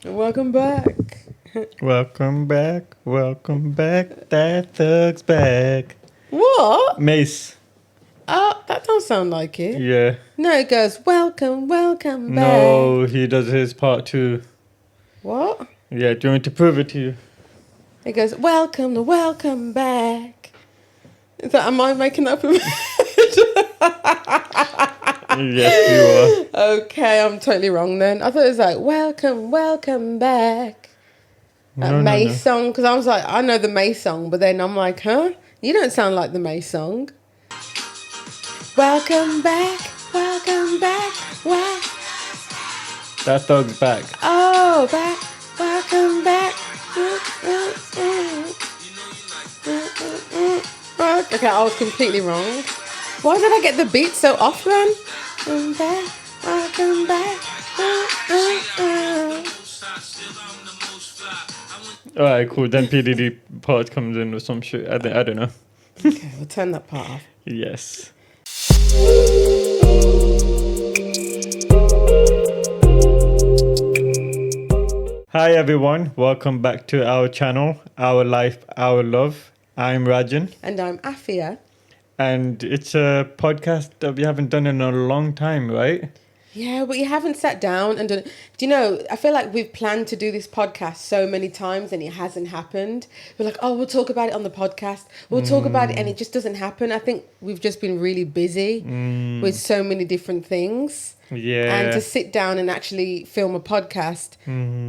Welcome back. Welcome back. That thug's back. What? Mace. Oh, that don't sound like it. Yeah. No, it goes, welcome back. No, he does his part too. What? Yeah, do you want me to prove it to you? It goes, welcome back. Is that, am I making that up? Yes, you are. Okay, I'm totally wrong then. I thought it was like, welcome back. That No, May no. song, because I was like, I know the May song, but then I'm like, huh? You don't sound like the May song. Welcome back. Wow. That thug's back. Oh, back. Welcome back. Okay, I was completely wrong. Why did I get the beat so off then? Welcome back. Alright, cool. Then PDD part comes in with some shit. I don't know. Okay, we'll turn that part off. Yes. Hi everyone, welcome back to our channel, Our Life, Our Love. I'm Rajan. And I'm Afia. And it's a podcast that we haven't done in a long time, right? Yeah, but you haven't sat down and done. Do you know? I feel like we've planned to do this podcast so many times and it hasn't happened. We're like, oh, we'll talk about it on the podcast. We'll talk about it, and it just doesn't happen. I think we've just been really busy with so many different things. Yeah. And to sit down and actually film a podcast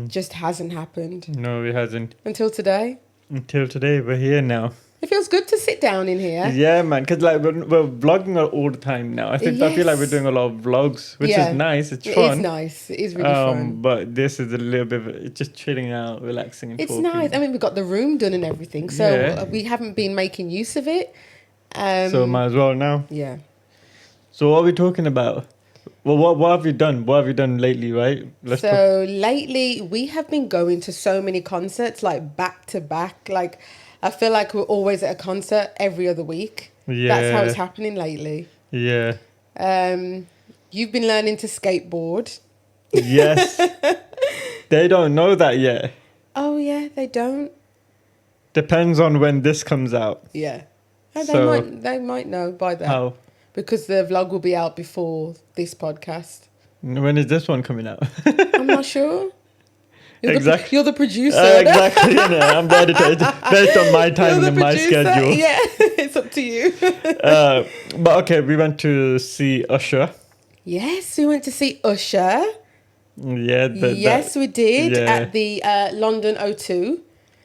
just hasn't happened No, it hasn't. until today. Until today, we're here now. It feels good to sit down in here. Yeah, man, because like we're vlogging all the time now. I feel like we're doing a lot of vlogs, which is nice. It's fun. It is nice. It is really fun. But this is a little bit of just chilling out, relaxing, and it's talking. nice. I mean, we got the room done and everything, so we haven't been making use of it. So might as well now. Yeah. So what are we talking about? Well, what have you done? What have you done lately, right? Lately, we have been going to so many concerts, like back to back. Like, I feel like we're always at a concert every other week. Yeah. That's how it's happening lately. Yeah. You've been learning to skateboard. Yes. They don't know that yet. Oh, yeah, they don't? Depends on when this comes out. Yeah. So, they might know by then. How? Because the vlog will be out before this podcast. When is this one coming out? I'm not sure. Exactly. You're the producer. Exactly. I'm the editor. Based on my time and my schedule. Yeah, it's up to you. But okay, we went to see Usher. Yes, we went to see Usher. Yeah. We did at the London O2.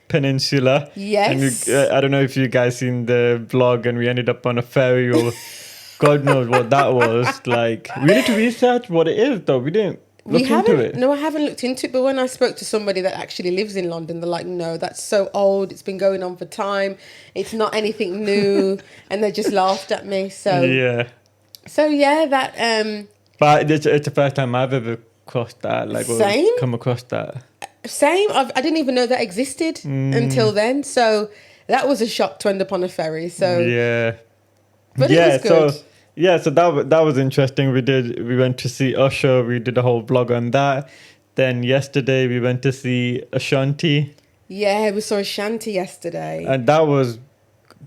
Peninsula. Yes. And I don't know if you guys seen the vlog, and we ended up on a ferry or God knows what that was. Like, we need to research what it is, though. We didn't look into it. No, I haven't looked into it. But when I spoke to somebody that actually lives in London, they're like, no, that's so old. It's been going on for time. It's not anything new. And they just laughed at me. So yeah, that. But it's the first time I've ever crossed that. Like, same. Come across that. Same. I didn't even know that existed until then. So that was a shock to end up on a ferry. So yeah. But it was good. So that was interesting. We went to see Usher. We did a whole vlog on that. Then yesterday we went to see Ashanti. Yeah, we saw Ashanti yesterday. And that was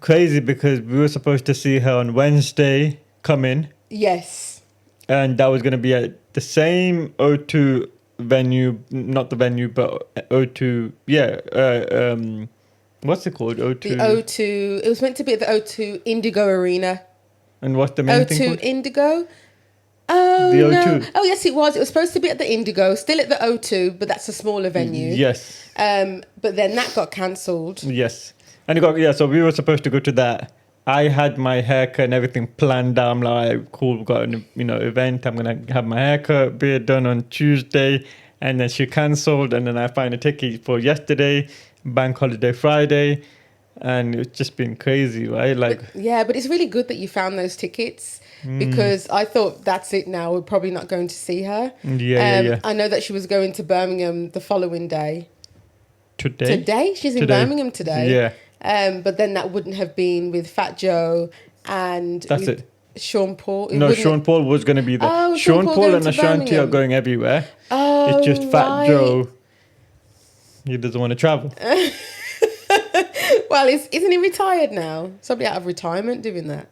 crazy because we were supposed to see her on Wednesday coming. Yes. And that was going to be at the same O2 venue, not the venue, but O2. Yeah. What's it called? O2. The O2. It was meant to be at the O2 Indigo Arena. And what's the main thing called? O2 Indigo. Oh, the O2. No. Oh, yes, it was. It was supposed to be at the Indigo, still at the O2, but that's a smaller venue. Yes. But then that got cancelled. Yes. And so we were supposed to go to that. I had my haircut and everything planned out. I'm like, cool, we've got an event. I'm going to have my haircut, beard done on Tuesday. And then she cancelled. And then I find a ticket for yesterday, bank holiday Friday. And it's just been crazy, right? Like, but it's really good that you found those tickets because I thought that's it now. We're probably not going to see her. Yeah. I know that she was going to Birmingham the following day. Today? She's in Birmingham today. Yeah. But then that wouldn't have been with Fat Joe and that's it. Sean Paul. Sean Paul was going to be there. Oh, Sean Paul and to Ashanti Birmingham. are going everywhere. Oh, it's just Fat Joe He doesn't want to travel. Well, isn't he retired now? Somebody out of retirement doing that.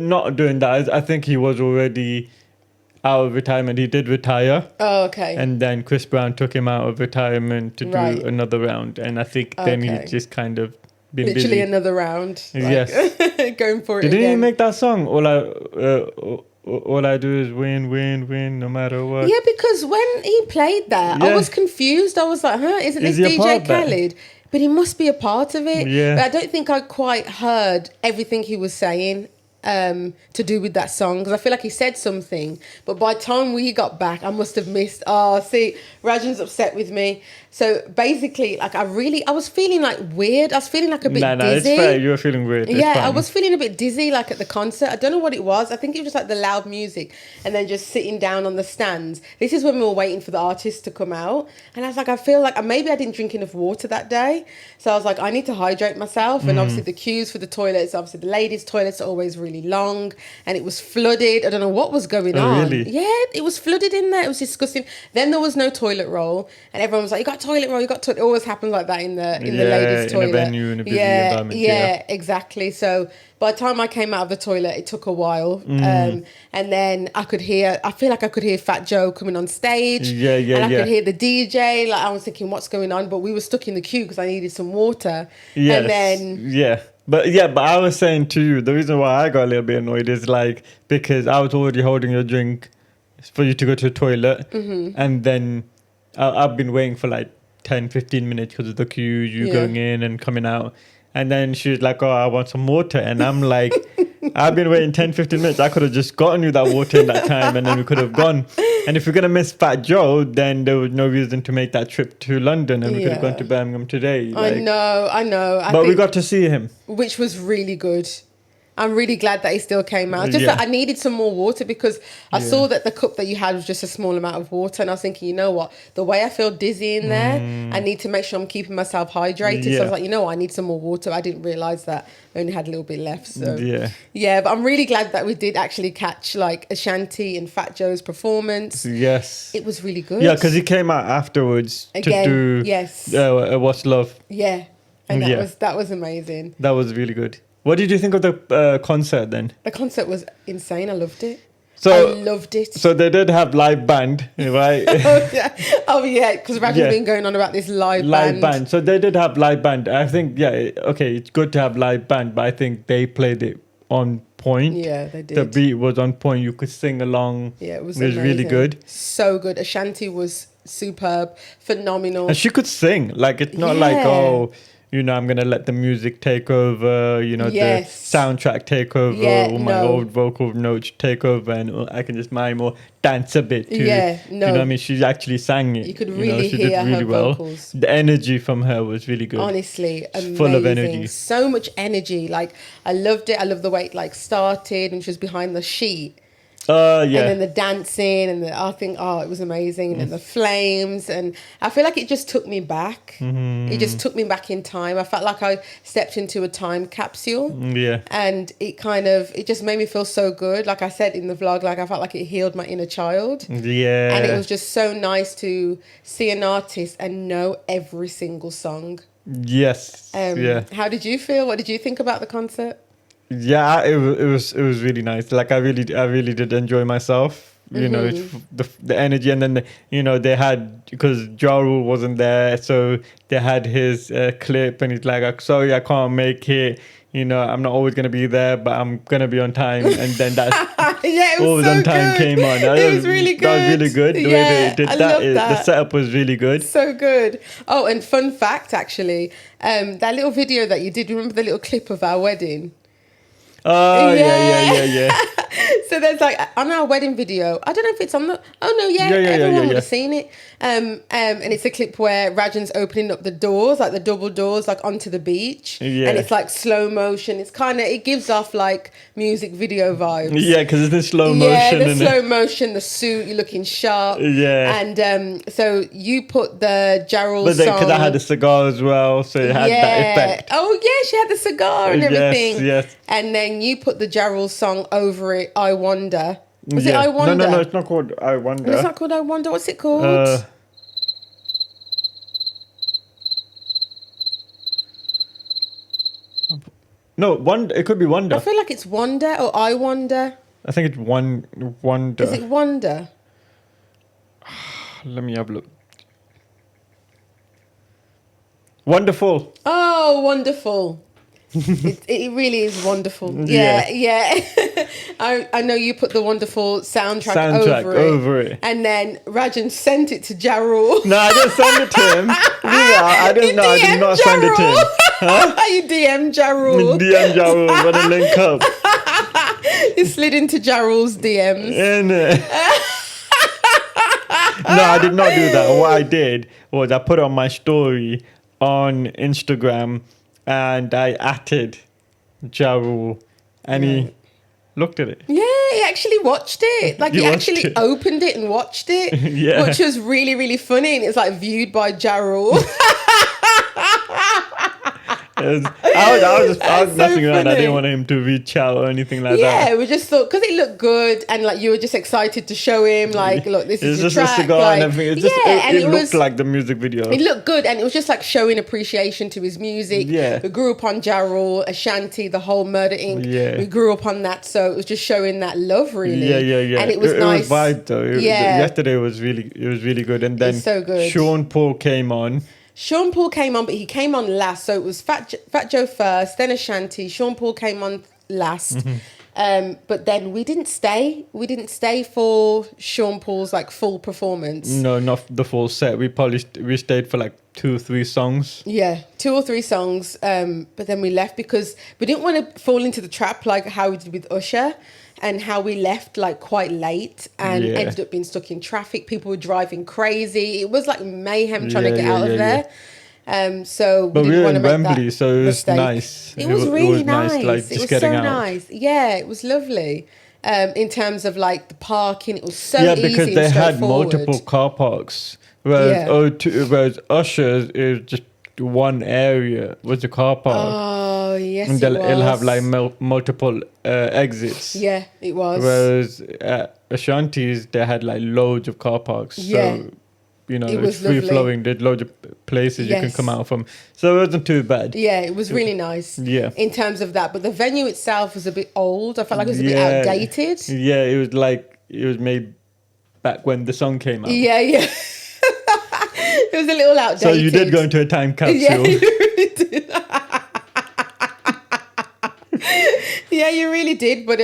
Not doing that. I think he was already out of retirement. He did retire. Oh, okay. And then Chris Brown took him out of retirement to do another round. And I think then he's just kind of been literally busy. another round. Yes. Going for it Didn't again. he make that song? All I do is win, win, win, no matter what. Yeah, because when he played that, I was confused. I was like, isn't this DJ Khaled? But he must be a part of it. Yeah. But I don't think I quite heard everything he was saying to do with that song, because I feel like he said something, but by the time we got back, I must have missed. Oh, see, Rajan's upset with me. So basically, like I was feeling like weird. I was feeling like a bit dizzy. It's fair. You were feeling weird. I was feeling a bit dizzy, like at the concert. I don't know what it was. I think it was just like the loud music and then just sitting down on the stands. This is when we were waiting for the artists to come out. And I was like, I feel like maybe I didn't drink enough water that day. So I was like, I need to hydrate myself. And obviously the queues for the toilets, obviously the ladies' toilets are always really long. And it was flooded. I don't know what was going on. Really? Yeah, it was flooded in there. It was disgusting. Then there was no toilet roll. And everyone was like, you got toilet roll, you got toilet. It always happens like that in the ladies' toilet. In a venue, in a busy environment. Yeah, exactly. So by the time I came out of the toilet, it took a while. And then I feel like I could hear Fat Joe coming on stage. And I could hear the DJ. Like I was thinking, what's going on? But we were stuck in the queue because I needed some water. Yes. And then... But I was saying to you, the reason why I got a little bit annoyed is like, because I was already holding your drink for you to go to the toilet. And then I've been waiting for like 10, 15 minutes because of the queue, you going in and coming out. And then she was like, oh, I want some water. And I'm like, I've been waiting 10, 15 minutes. I could have just gotten you that water in that time and then we could have gone. And if we're going to miss Fat Joe, then there was no reason to make that trip to London and we could have gone to Birmingham today. Like, I know. But we got to see him. Which was really good. I'm really glad that he still came out. Just that I needed some more water because I saw that the cup that you had was just a small amount of water. And I was thinking, you know what? The way I feel dizzy in there, I need to make sure I'm keeping myself hydrated. So I was like, you know what? I need some more water. I didn't realise that I only had a little bit left. So yeah, but I'm really glad that we did actually catch like Ashanti and Fat Joe's performance. Yes. It was really good. Yeah, because he came out afterwards to do What's Love. Yeah. And that was amazing. That was really good. What did you think of the concert then? The concert was insane. I loved it. I loved it. So they did have live band, right? Oh yeah, because Rajan's been going on about this live band. So they did have live band. I think, it's good to have live band, but I think they played it on point. Yeah, they did. The beat was on point. You could sing along. Yeah, it was really good. So good. Ashanti was superb, phenomenal. And she could sing. Like, it's not like, oh... I'm going to let the music take over, the soundtrack take over, or my old vocal notes take over, and I can just mime or dance a bit too. Yeah, no. You know what I mean? She actually sang it. You could really hear her vocals. The energy from her was really good. Honestly, amazing. Full of energy. So much energy. Like, I loved it. I loved the way it, like, started and she was behind the sheet. And then the dancing and I think, it was amazing. And the flames. And I feel like it just took me back. It just took me back in time. I felt like I stepped into a time capsule. Yeah. And it just made me feel so good. Like I said in the vlog, like I felt like it healed my inner child. Yeah. And it was just so nice to see an artist and know every single song. Yes. How did you feel? What did you think about the concert? Yeah, it was really nice. Like I really did enjoy myself. You know, the energy, and then they had, because Ja Rule wasn't there, so they had his clip, and he's like, sorry, I can't make it. I'm not always gonna be there, but I'm gonna be on time. And then that's always on time came on. It was really good. That was really good. The way they did that. The setup was really good. So good. Oh, and fun fact, actually, that little video that you did. Remember the little clip of our wedding? Oh, yeah. So there's like on our wedding video, I don't know if it's on the everyone would have seen it. And it's a clip where Rajan's opening up the doors, like the double doors, like onto the beach. Yeah. And it's like slow motion. It gives off like music video vibes. Yeah, because it's in slow motion. Yeah, the slow motion, the suit, you're looking sharp. Yeah. And so you put the Ja Rule song. Because I had a cigar as well, so it had that effect. Oh yeah, she had the cigar and everything. Yes. And then you put the Ja Rule song over it, I Wonder. Was it I Wonder? No, it's not called I Wonder. It's not called I Wonder. What's it called? No, Wonder. It could be Wonder. I feel like it's Wonder or I Wonder. I think it's Wonder. Is it Wonder? Let me have a look. Wonderful. Oh, wonderful. It really is wonderful. Yeah. I know you put the wonderful soundtrack over it. And then Rajan sent it to Jarrell. No, I didn't send it to him. I did not send it to him. Huh? You DM Jarrell. DM Jarrell, wanna link up. You slid into Jarrell's DMs. No, I did not do that. What I did was I put on my story on Instagram and I added Jarrell and he looked at it. Yeah, he actually watched it. Like, he actually opened it and watched it, which was really, really funny. And it's like viewed by Jarrell. I was messing around. I didn't want him to reach out or anything like that. Yeah, we just thought, because it looked good and like you were just excited to show him, like, look, this is the track. Just a cigar and everything. It looked like the music video. It looked good, and it was just like showing appreciation to his music. Yeah. We grew up on Jarrell, Ashanti, the whole Murder Inc. Yeah. We grew up on that, so it was just showing that love, really. Yeah. And it was nice. It was vibe though. Yesterday was really good, and then so good. Sean Paul came on. Sean Paul came on, but he came on last. So it was Fat Joe first, then Ashanti. Sean Paul came on last. But then we didn't stay. We didn't stay for Sean Paul's like full performance. No, not the full set. We stayed for like 2 or 3 songs. Yeah, 2 or 3 songs. But then we left because we didn't want to fall into the trap like how we did with Usher. And how we left like quite late and ended up being stuck in traffic. People were driving crazy. It was like mayhem trying to get out of there. So but we didn't want to in make Wembley, that so it was mistake. nice. It was really nice. Like, it was so nice. Yeah, it was lovely. In terms of like the parking, it was so easy because and they had straightforward. multiple car parks. Whereas Usher's is just one area was the car park. Oh, yes, and it'll have like multiple exits. Yeah, it was. Whereas at Ashanti's, they had like loads of car parks. Yeah. So, it's free flowing. There's loads of places you can come out from. So it wasn't too bad. Yeah, it was really nice. Yeah. In terms of that. But the venue itself was a bit old. I felt like it was a bit outdated. Yeah, it was made back when the song came out. Yeah. It was a little outdated. So you did go into a time capsule. Yeah, you really did. Yeah, you really did. But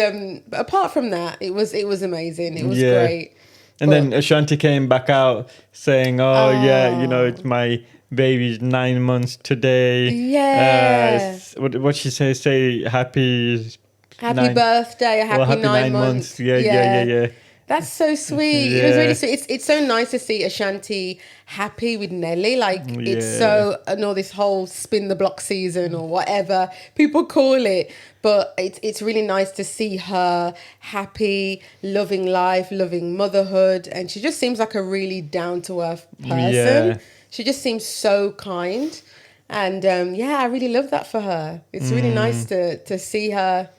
apart from that, it was amazing. It was great. And then Ashanti came back out saying, it's my baby's 9 months today. Yeah. What she say happy birthday, a happy 9 months. Yeah. That's so sweet. It was really sweet. It's so nice to see Ashanti happy with Nelly. Like, it's so, I know this whole spin the block season or whatever people call it, but it's really nice to see her happy, loving life, loving motherhood. And she just seems like a really down-to-earth person. Yeah. She just seems so kind. And I really love that for her. It's really nice to see her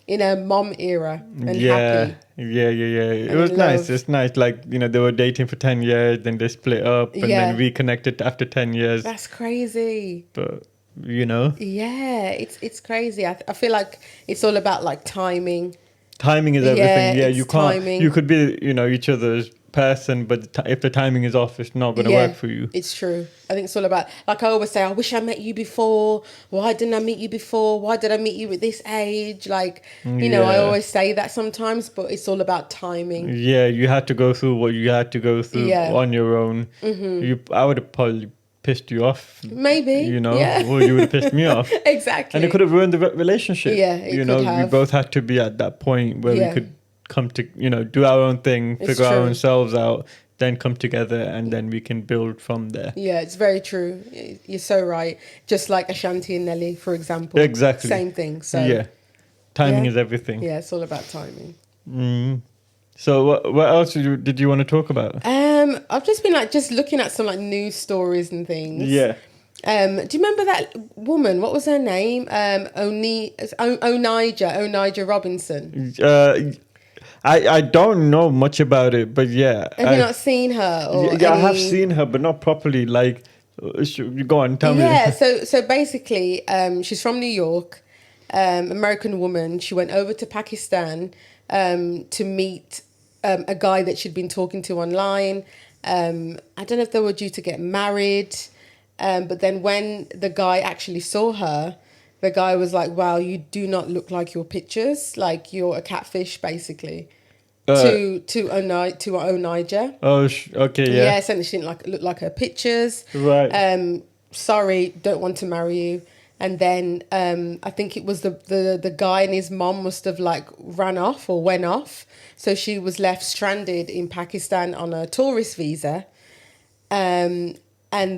in a mom era and happy. Yeah. It was nice. It's nice. Like, they were dating for 10 years, then they split up and then reconnected after 10 years. That's crazy. But, Yeah, it's crazy. I feel like it's all about like timing. Timing is everything. Yeah, you can't. Timing. You could be, each other's person, but if the timing is off, it's not going to work for you. It's true. I think it's all about, like I always say, I wish I met you before. Why didn't I meet you before? Why did I meet you at this age? Like, I always say that sometimes, but it's all about timing. Yeah, you had to go through what you had to go through on your own. Mm-hmm. I would have probably pissed you off. Maybe. Or you would have pissed me off. Exactly. And it could have ruined the relationship. Yeah, it could have. We both had to be at that point where we could come to, do our own thing, figure our own selves out, then come together, and then we can build from there. Yeah, it's very true. You're so right. Just like Ashanti and Nelly, for example. Exactly. Same thing. So timing is everything. Yeah, it's all about timing. So what else did you want to talk about? I've just been looking at some news stories and things. Yeah. Do you remember that woman? What was her name? Oniga Robinson. I don't know much about it, but yeah. Have you not seen her? I have seen her, but not properly. Like, go on, tell me. Yeah, so basically, she's from New York, American woman. She went over to Pakistan to meet a guy that she'd been talking to online. I don't know if they were due to get married, but then when the guy actually saw her, the guy was like, "Wow, you do not look like your pictures. Like you're a catfish, basically." To Oniga. Oh, okay, yeah. Yeah, saying she didn't look like her pictures. Right. Sorry, don't want to marry you. And then I think it was the guy and his mom must have like ran off or went off. So she was left stranded in Pakistan on a tourist visa. And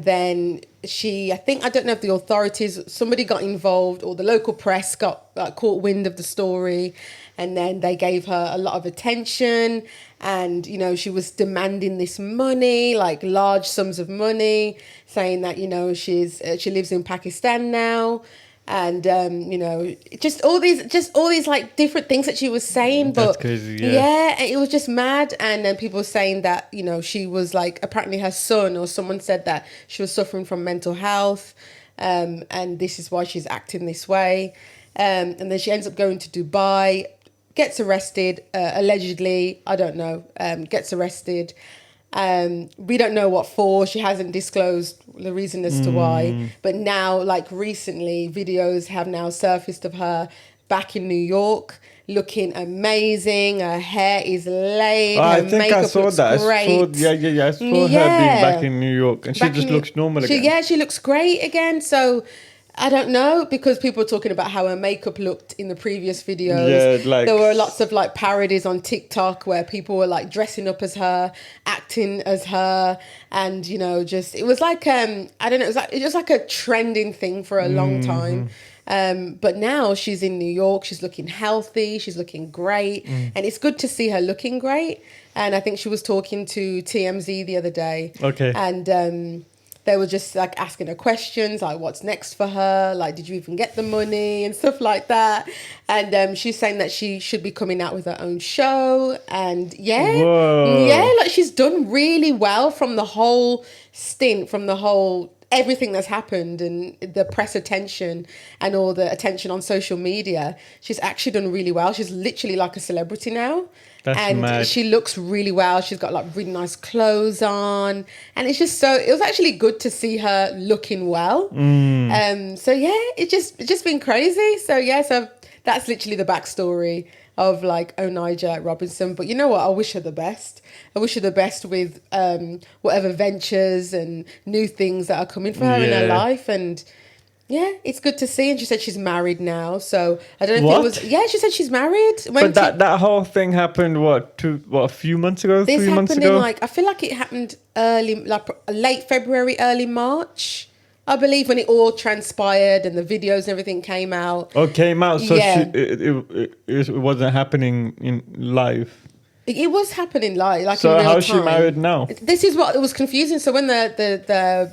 then I don't know if the authorities, somebody got involved or the local press got caught wind of the story. And then they gave her a lot of attention. And, you know, she was demanding this money, like large sums of money, saying that, you know, she lives in Pakistan now. And, you know, just all these like different things that she was saying. That's But crazy, yeah. it was just mad. And then people were saying that, you know, she was like, apparently her son or someone said that she was suffering from mental health. And this is why she's acting this way. And then she ends up going to Dubai, gets arrested, allegedly, I don't know, gets arrested. We don't know what for. She hasn't disclosed the reason as to why. But now, like recently, videos have now surfaced of her back in New York, looking amazing. Her hair is laid. Oh, her I think makeup I saw looks that. great. I saw her being back in New York, and she Back just in- looks normal again. Yeah, she looks great again. So I don't know, because people were talking about how her makeup looked in the previous videos. Yeah, like there were lots of like parodies on TikTok where people were like dressing up as her, acting as her, and you know, just it was like I don't know, it was like a trending thing for a long time. But now she's in New York, she's looking healthy, she's looking great, and it's good to see her looking great. And I think she was talking to TMZ the other day. Okay. And they were just like asking her questions, like what's next for her, like did you even get the money and stuff like that. And she's saying that she should be coming out with her own show. And Whoa. like she's done really well from the whole stint, from the whole everything that's happened and the press attention and all the attention on social media. She's actually done really well. She's literally like a celebrity now. That's mad. She looks really well. She's got like really nice clothes on, and it was actually good to see her looking well. So yeah, it's just been crazy. So that's literally the backstory of like Oniga Robinson. But you know what? I wish her the best. I wish her the best with whatever ventures and new things that are coming for her in her life. And yeah, it's good to see. And she said she's married now. So I don't know if it was... Yeah, she said she's married. But that whole thing happened, a few months ago? This 3 months happened ago? I feel like it happened late February, early March, I believe, when it all transpired and the videos and everything came out. Oh, came out. So Yeah. it wasn't happening in live. It was happening live, like So in real time. how's she married now? This is what it was confusing. So when the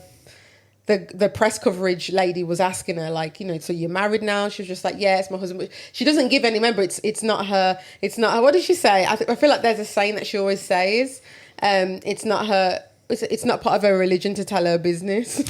press coverage lady was asking her, like, you know, so you're married now? She was just like, yeah, it's my husband. But she doesn't give any, remember, it's not her. What did she say? I feel like there's a saying that she always says. It's not her. It's not part of her religion to tell her business.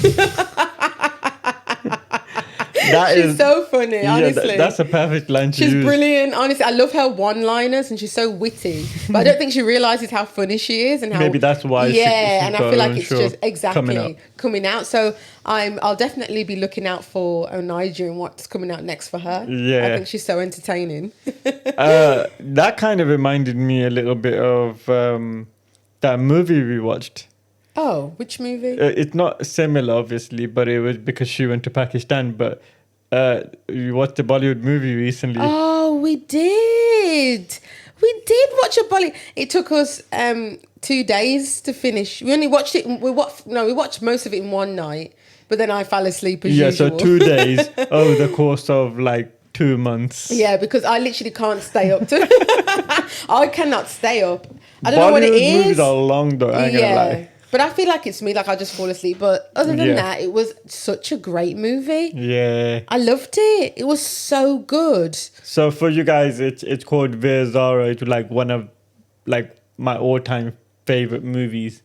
She's so funny, honestly. That's a perfect line to use. She's brilliant, honestly. I love her one-liners, and she's so witty. But I don't think she realizes how funny she is, and how maybe that's why. She's and I feel like it's just exactly coming out. So I'll definitely be looking out for Oniga and what's coming out next for her. Yeah, I think she's so entertaining. That kind of reminded me a little bit of that movie we watched. Oh, which movie? It's not similar, obviously, but it was because she went to Pakistan. But you watched a Bollywood movie recently. Oh, we did. We did watch a Bollywood. It took us 2 days to finish. We only watched it. We watched most of it in one night. But then I fell asleep as usual. So 2 days over the course of like 2 months. Yeah, because I literally can't stay up to. I cannot stay up. I don't know what it is. Bollywood movies are long though. I ain't gonna lie. But I feel like it's me, like I just fall asleep. But other than that, it was such a great movie. Yeah. I loved it. It was so good. So for you guys, it's called Veer Zara. It's like one of like my all-time favorite movies.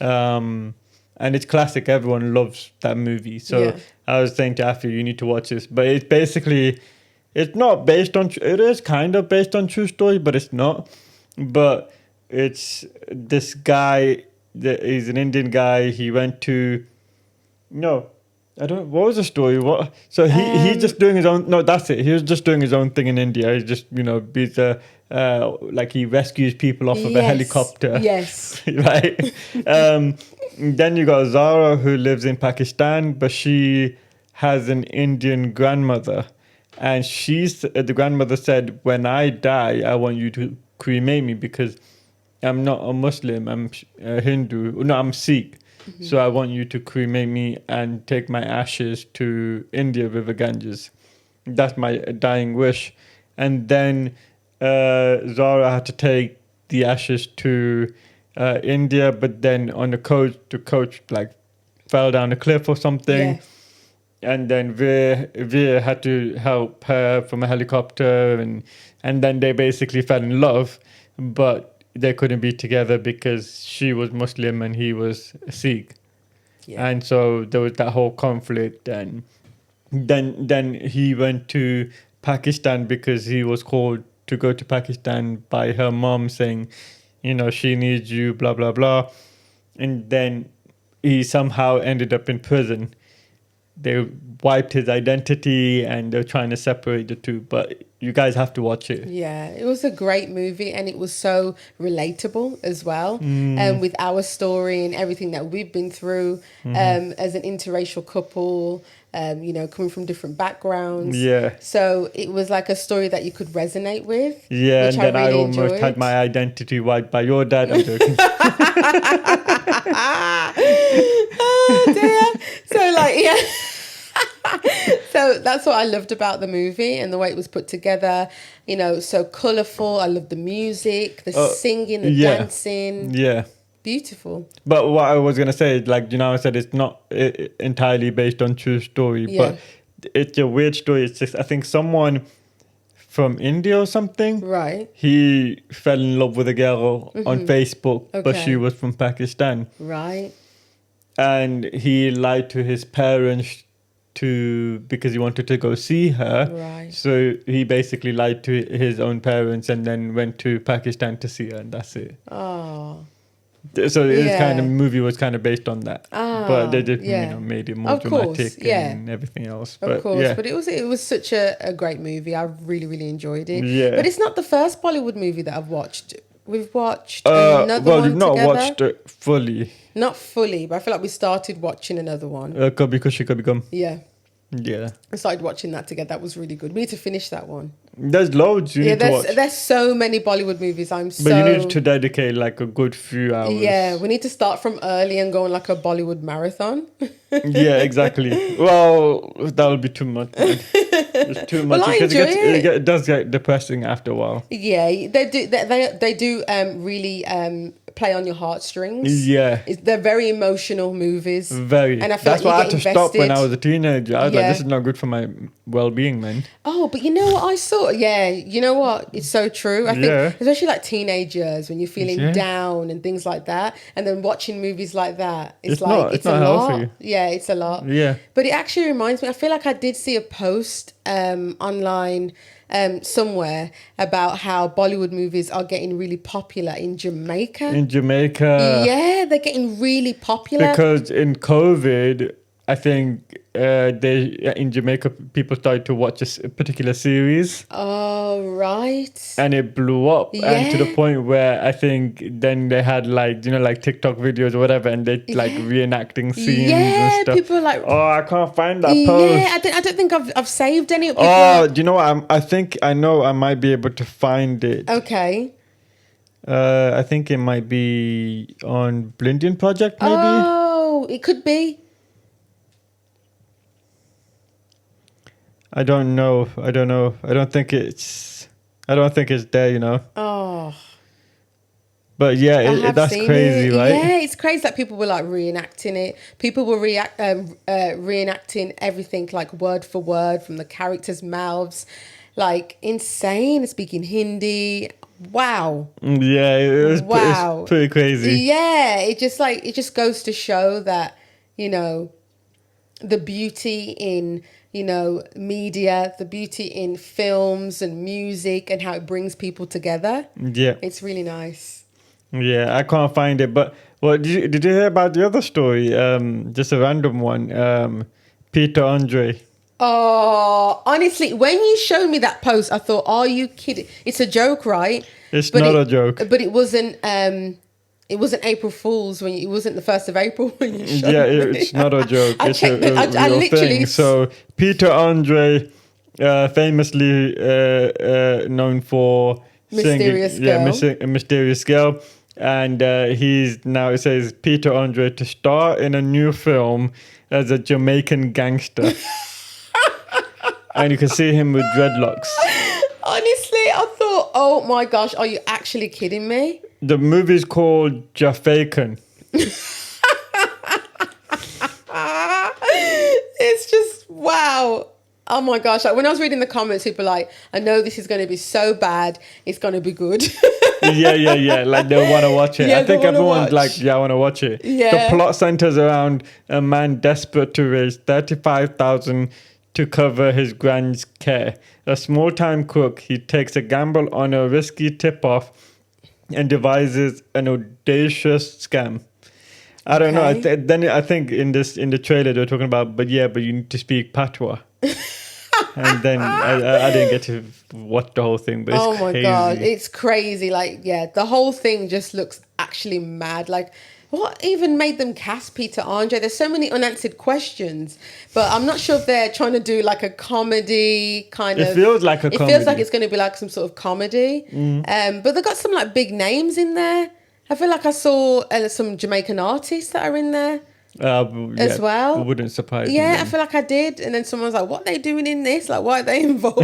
And it's classic. Everyone loves that movie. So I was saying to Afi, you need to watch this. But it's basically It's not based on. It is kind of based on true story, but it's not. But it's this guy. He's an Indian guy. He went to. No, I don't. What was the story? What? So he's just doing his own. No, that's it. He was just doing his own thing in India. He's just he's like he rescues people off of a helicopter. Yes. Right. Then you got Zara who lives in Pakistan, but she has an Indian grandmother, and the grandmother said, "When I die, I want you to cremate me because I'm not a Muslim. I'm a Hindu. No, I'm Sikh." Mm-hmm. So I want you to cremate me and take my ashes to India River Ganges. That's my dying wish. And then Zara had to take the ashes to India, but then on the coach like fell down a cliff or something. Yeah. And then Veer had to help her from a helicopter, and then they basically fell in love, but they couldn't be together because she was Muslim and he was Sikh. Yeah. And so there was that whole conflict, and then he went to Pakistan because he was called to go to Pakistan by her mom saying, she needs you, blah, blah, blah. And then he somehow ended up in prison. They wiped his identity and they're trying to separate the two, but you guys have to watch it. Yeah, it was a great movie and it was so relatable as well. With our story and everything that we've been through as an interracial couple, coming from different backgrounds. Yeah. So it was like a story that you could resonate with. Yeah, and then I almost had my identity wiped by your dad. I'm joking. Oh dear. So so that's what I loved about the movie and the way it was put together. So colourful. I loved the music, the singing, the dancing. Yeah. Beautiful. But what I was going to say, I said it's not entirely based on true story, but it's a weird story. It's just, I think someone from India or something. Right. He fell in love with a girl on Facebook, but she was from Pakistan. Right. And he lied to his parents because he wanted to go see her. Right. So he basically lied to his own parents and then went to Pakistan to see her, and that's it. Oh. So the movie was kind of based on that, but they just made it more dramatic and everything else. Of course, but it was such a great movie. I really, really enjoyed it. Yeah. But it's not the first Bollywood movie that I've watched. We've watched another one Well, you've not together. watched it fully. Not fully, but I feel like we started watching another one. Kabhi Khushi Kabhi Gum. Yeah. Yeah. I started watching that together. That was really good. We need to finish that one. There's loads you need to watch. There's so many Bollywood movies. But you need to dedicate like a good few hours. Yeah, we need to start from early and go on like a Bollywood marathon. Yeah, exactly. Well, that'll be too much. It's too much. Well, I enjoy it. It does get depressing after a while. Yeah, they do really play on your heartstrings. Yeah. They're very emotional movies. Very. And I feel That's why I had to stop when I was a teenager. I was like, this is not good for my well-being, man. Oh, but you know what I saw? Yeah, you know what? It's so true. I think, especially like teenage years when you're feeling down and things like that, and then watching movies like that, it's like it's a lot. Healthy. Yeah, it's a lot. Yeah. But it actually reminds me. I feel like I did see a post online somewhere about how Bollywood movies are getting really popular in Jamaica. Yeah, they're getting really popular because in COVID, I think in Jamaica people started to watch a particular series. Oh, right. And it blew up, and to the point where I think then they had like TikTok videos or whatever, and they like reenacting scenes and stuff. People are like, oh, I can't find that post. Yeah, I don't think I've saved any. Do you know what? I think I know. I might be able to find it. Okay. I think it might be on Blindian Project, maybe. Oh, it could be. I don't know. I don't think it's there, Oh. But yeah, that's crazy, right? Yeah, it's crazy that people were like reenacting it. People were reenacting everything like word for word from the characters' mouths. Like insane, speaking Hindi. Wow. Yeah, it was pretty crazy. Yeah, it just goes to show that, the beauty in, you know, media, the beauty in films and music and how it brings people together. Yeah. It's really nice. Yeah, I can't find it. But did you hear about the other story? Just a random one. Peter Andre. Oh, honestly, when you showed me that post, I thought, are you kidding? It's a joke, right? It's not a joke. But it wasn't April Fool's it wasn't the 1st of April when you showed me. It's not a joke. I It's checked a I real literally thing. So Peter Andre, famously known for Mysterious singing, Girl. Mysterious Girl. And he's now, it says Peter Andre to star in a new film as a Jamaican gangster. And you can see him with dreadlocks. Honestly, I thought, oh my gosh, are you actually kidding me? The movie's called Jafaican. It's just, wow. Oh my gosh. Like when I was reading the comments, people were like, I know this is going to be so bad. It's going to be good. Yeah. Like they want to watch it. Yeah, I think they wanna everyone's watch. like, yeah, I want to watch it. Yeah. The plot centers around a man desperate to raise 35,000 to cover his grand's care. A small-time crook, he takes a gamble on a risky tip-off and devises an audacious scam. I don't know. I think in the trailer they're talking about, but you need to speak patois. And then I didn't get to watch the whole thing, but it's crazy. Oh my God, it's crazy. Like, yeah, the whole thing just looks actually mad. Like, what even made them cast Peter Andre? There's so many unanswered questions, but I'm not sure if they're trying to do like a comedy kind of. It feels like a comedy. It feels like it's going to be like some sort of comedy. But they got some like big names in there. I feel like I saw some Jamaican artists that are in there. As well. It wouldn't surprise me. Yeah, I feel like I did. And then someone's like, what are they doing in this? Like, why are they involved?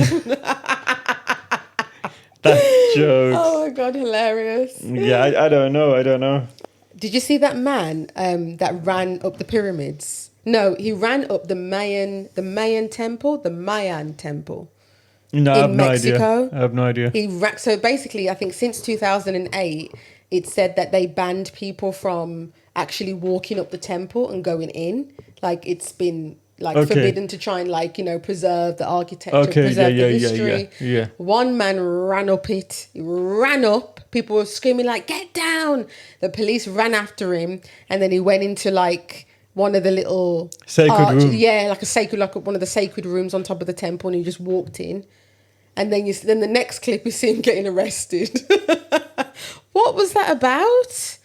That's jokes. Oh my God, hilarious. Yeah, I don't know. Did you see that man that ran up the pyramids? No, he ran up the Mayan temple. No, I have in no Mexico. idea. I have no idea. So basically, I think since 2008, it said that they banned people from actually walking up the temple and going in. Like it's been forbidden to try and preserve the architecture, preserve the history. Yeah. One man ran up it. He ran up. People were screaming like, "Get down!" The police ran after him, and then he went into one of the little sacred rooms. Yeah, one of the sacred rooms on top of the temple, and he just walked in. And then then the next clip is him getting arrested. What was that about?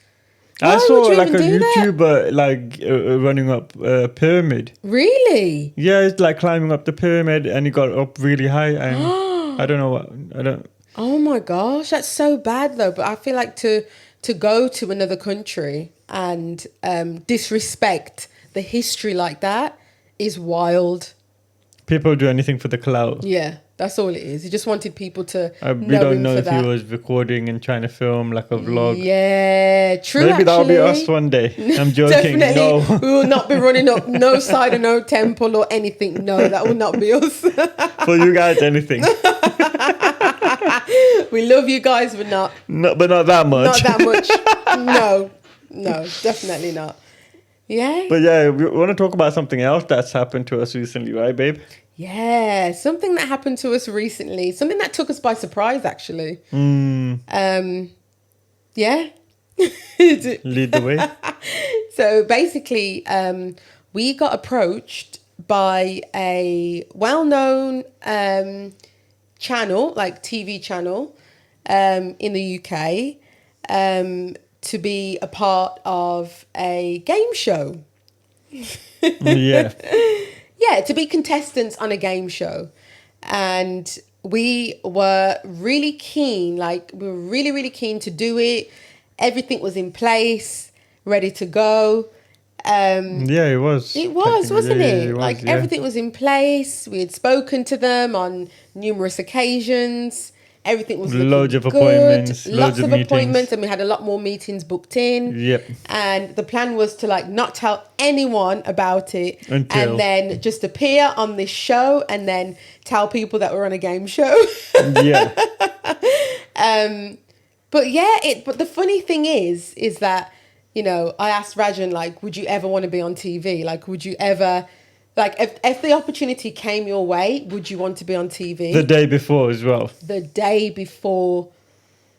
I saw like a YouTuber running up a pyramid. Really? Yeah, it's like climbing up the pyramid, and he got up really high. And I don't know. Oh my gosh, that's so bad though. But I feel like to go to another country and disrespect the history like that is wild. People do anything for the clout. Yeah, that's all it is. He just wanted people to we don't know if he was recording and trying to film like a vlog. Yeah, true. Maybe that'll be us one day. I'm joking. Definitely, no. We will not be running up no side of no temple or anything. No, that will not be us. For you guys, anything. We love you guys, but not that much. Not that much. No, definitely not. Yeah. But yeah, we want to talk about something else that's happened to us recently, right, babe? Yeah, something that happened to us recently. Something that took us by surprise, actually. Yeah. Lead the way. So basically, we got approached by a well-known channel, like TV channel, in the UK, to be a part of a game show. Yeah. Yeah, to be contestants on a game show. And we were really keen, we were really, really keen to do it. Everything was in place, ready to go. Yeah, it was. It was, wasn't it? It was, everything was in place. We had spoken to them on numerous occasions. Everything was looking loads of good. appointments, Lots of meetings. appointments, and we had a lot more meetings booked in. Yep. And the plan was to not tell anyone about it, Until. and then just appear on this show, and then tell people that we're on a game show. Yeah. But the funny thing is that I asked Rajan, would you ever want to be on TV? Would you ever Like, if the opportunity came your way, would you want to be on TV? The day before as well. The day before.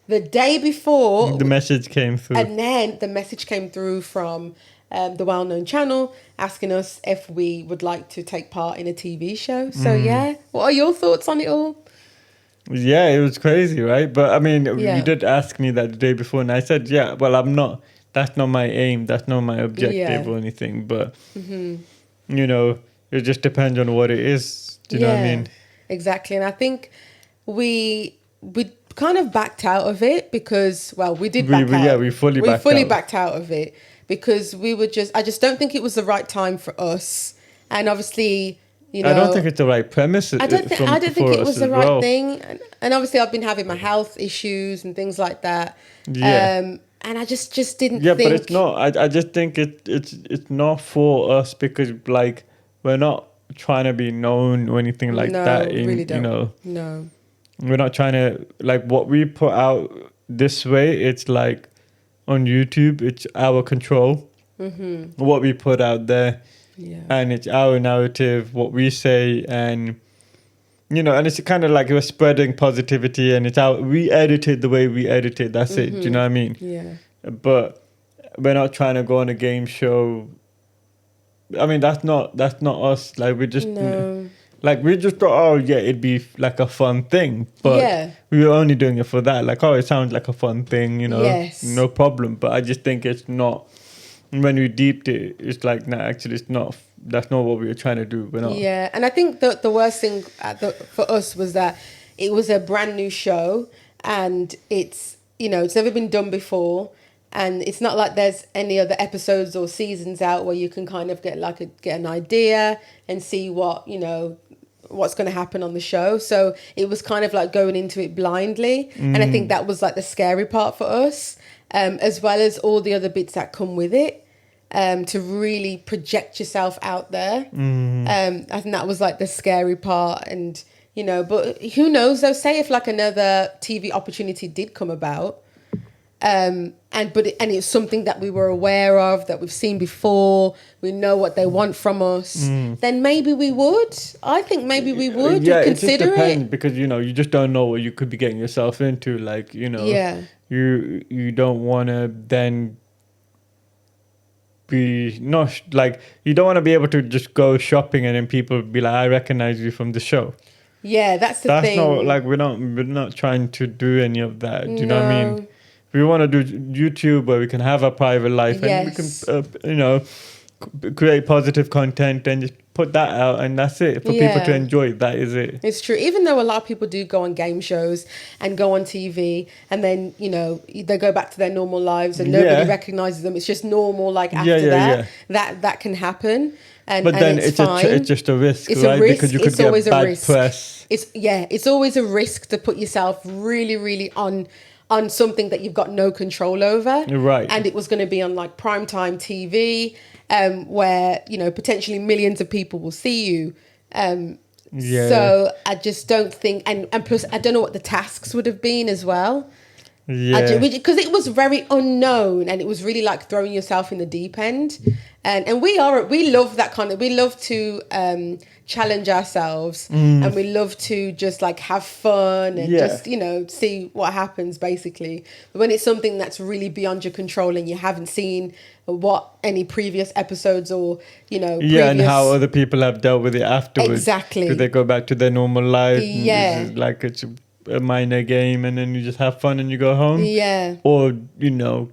The day before. The message came through. And then the message came through from the well-known channel asking us if we would like to take part in a TV show. So, yeah. What are your thoughts on it all? Yeah, it was crazy, right? But I mean, Yeah. you did ask me that the day before, and I said, yeah, well, I'm not, that's not my aim, that's not my objective or anything. But, you know, it just depends on what it is. Do you know what I mean? Exactly. And I think we kind of backed out of it because, well, we did back out. Yeah, we fully backed out of it because I just don't think it was the right time for us. And obviously, you know, I don't think it's the right premise. I don't think it was the right thing. And obviously I've been having my health issues and things like that. Yeah. And I just didn't think... Yeah, but it's not. I just think it's not for us because, like, we're not trying to be known or anything like that. No, really don't. You know, no. We're not trying to, like, what we put out this way, it's like on YouTube, it's our control. What we put out there. Yeah. And it's our narrative, what we say, and, you know, and it's kind of like we're spreading positivity, and it's we edit it the way we edit it. That's it. Do you know what I mean? Yeah. But we're not trying to go on a game show. I mean, that's not us. Like, we just... No. Like, we just thought, oh, yeah, it'd be like a fun thing. But we were only doing it for that. Like, oh, it sounds like a fun thing, you know. Yes. No problem. But I just think it's not... When we deeped it, it's like, nah, actually, it's not... That's not what we were trying to do. We're not... Yeah, and I think the worst thing for us was that it was a brand new show. And it's, you know, it's never been done before. And it's not like there's any other episodes or seasons out where you can kind of get an idea and see what, you know... what's going to happen on the show. So it was kind of like going into it blindly. And I think that was like the scary part for us, as well as all the other bits that come with it, to really project yourself out there. I think that was like the scary part. And, you know, but who knows though, say if like another TV opportunity did come about, and it's something that we were aware of, that we've seen before, we know what they want from us, then maybe we would. I think maybe we would. Yeah, consider it just depends because, you know, you just don't know what you could be getting yourself into. Like, you know, you don't want to then be not like, you don't want to be able to just go shopping and then people be like, I recognize you from the show. Yeah, that's the thing. That's not like, we're not trying to do any of that. Do you know what I mean? We want to do YouTube where we can have a private life and we can, you know, create positive content and just put that out, and that's it for people to enjoy. That is it. It's true. Even though a lot of people do go on game shows and go on TV and then, you know, they go back to their normal lives and nobody recognizes them. It's just normal. Like after that can happen. And, but then it's fine. It's just a risk, it's right? A risk. Because you could get bad press. It's always a risk to put yourself really, really on something that you've got no control over. Right. And it was going to be on like primetime TV, where, you know, potentially millions of people will see you. So I just don't think, and plus I don't know what the tasks would have been as well. Yeah. Because it was very unknown and it was really like throwing yourself in the deep end. And we love that kind of, we love to challenge ourselves and we love to just like have fun and just, you know, see what happens basically. But when it's something that's really beyond your control and you haven't seen what any previous episodes or, you know, and how other people have dealt with it afterwards. Exactly. Do they go back to their normal life? Yeah. Like it's a minor game and then you just have fun and you go home? Yeah. Or, you know,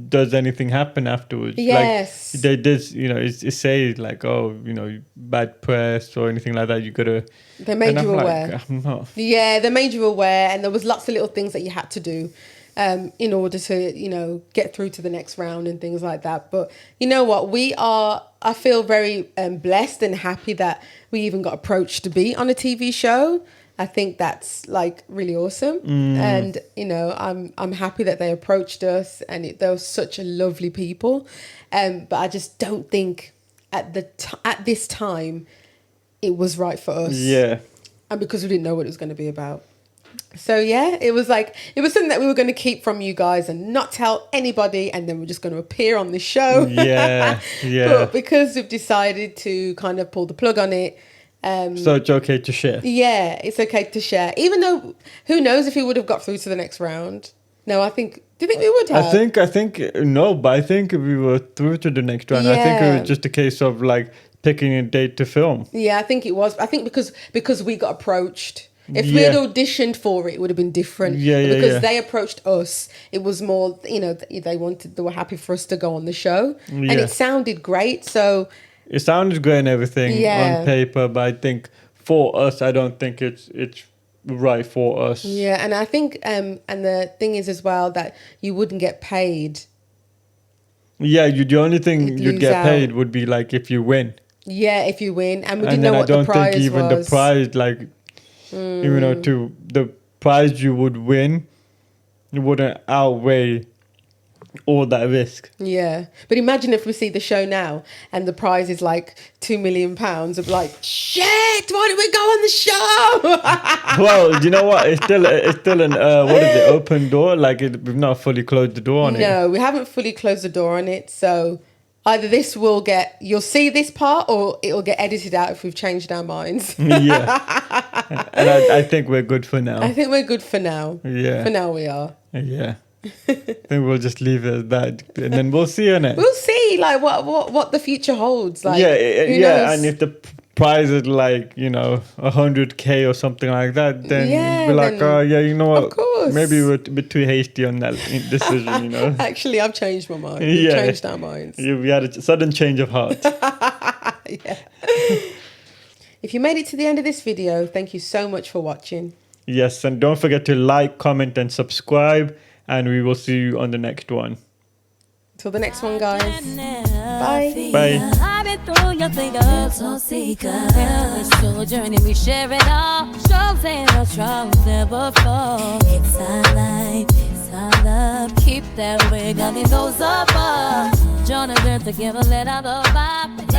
does anything happen afterwards? Yes. Like they did, you know, it says like, oh, you know, bad press or anything like that. You gotta. They made you aware. Like, I'm not. Yeah, they made you aware, and there was lots of little things that you had to do, in order to, you know, get through to the next round and things like that. But you know what, I feel very blessed and happy that we even got approached to be on a TV show. I think that's like really awesome. And, you know, I'm happy that they approached us and they were such a lovely people. But I just don't think at this time it was right for us. Yeah. And because we didn't know what it was going to be about. So yeah, it was something that we were going to keep from you guys and not tell anybody, and then we're just going to appear on the show. Yeah, yeah. But because we've decided to kind of pull the plug on it, So it's okay to share. yeah, it's okay to share. Even though, who knows if we would have got through to the next round? No, do you think we would have? I think no, but I think we were through to the next round. I think it Yeah. was just a case of like picking a date to film. Yeah, I think it was. I think because we got approached. If we had auditioned for it, it would have been different. Yeah, But yeah, because yeah. they approached us, it was more, they were happy for us to go on the show. And Yeah. it sounded great. So, It sounded great and everything Yeah. on paper, but I think for us, I don't think it's right for us. yeah. And I think, and the thing is as well that you wouldn't get paid. Yeah, the only thing You'd you'd lose get out. paid would be like if you win. Yeah, if you win. And we And didn't then know I what the don't prize think even was. the prize, like, even though to the prize you would win, it wouldn't outweigh all that risk. Yeah. But imagine if we see the show now and the prize is like £2 million. I'd be like, shit, why did we go on the show? Well, you know what? It's still an what is it? Open door. Like we've not fully closed the door on it. No, we haven't fully closed the door on it. So either you'll see this part, or it'll get edited out if we've changed our minds. Yeah. And I think we're good for now. I think we're good for now. Yeah. For now we are. Yeah. I think we'll just leave it at that, and then we'll see on it. We'll see like what the future holds. Like, yeah, who yeah. knows? And if the prize is like 100K or something like that, then Yeah, we're like, then- oh yeah, you know what? Of course. Maybe we're a bit too hasty on that decision. Actually, I've changed my mind. We've Yeah. changed our minds. We had a sudden change of heart. Yeah. If you made it to the end of this video, thank you so much for watching. Yes, and don't forget to like, comment, and subscribe. And we will see you on the next one. Till the next one, guys. Bye. Bye. I've been through your fingers, so seeker. It's your journey, we share it all. Shows and our troubles never fall. It's our life, it's our love. Keep that way, got me those up. Join us there together, let out the vibe.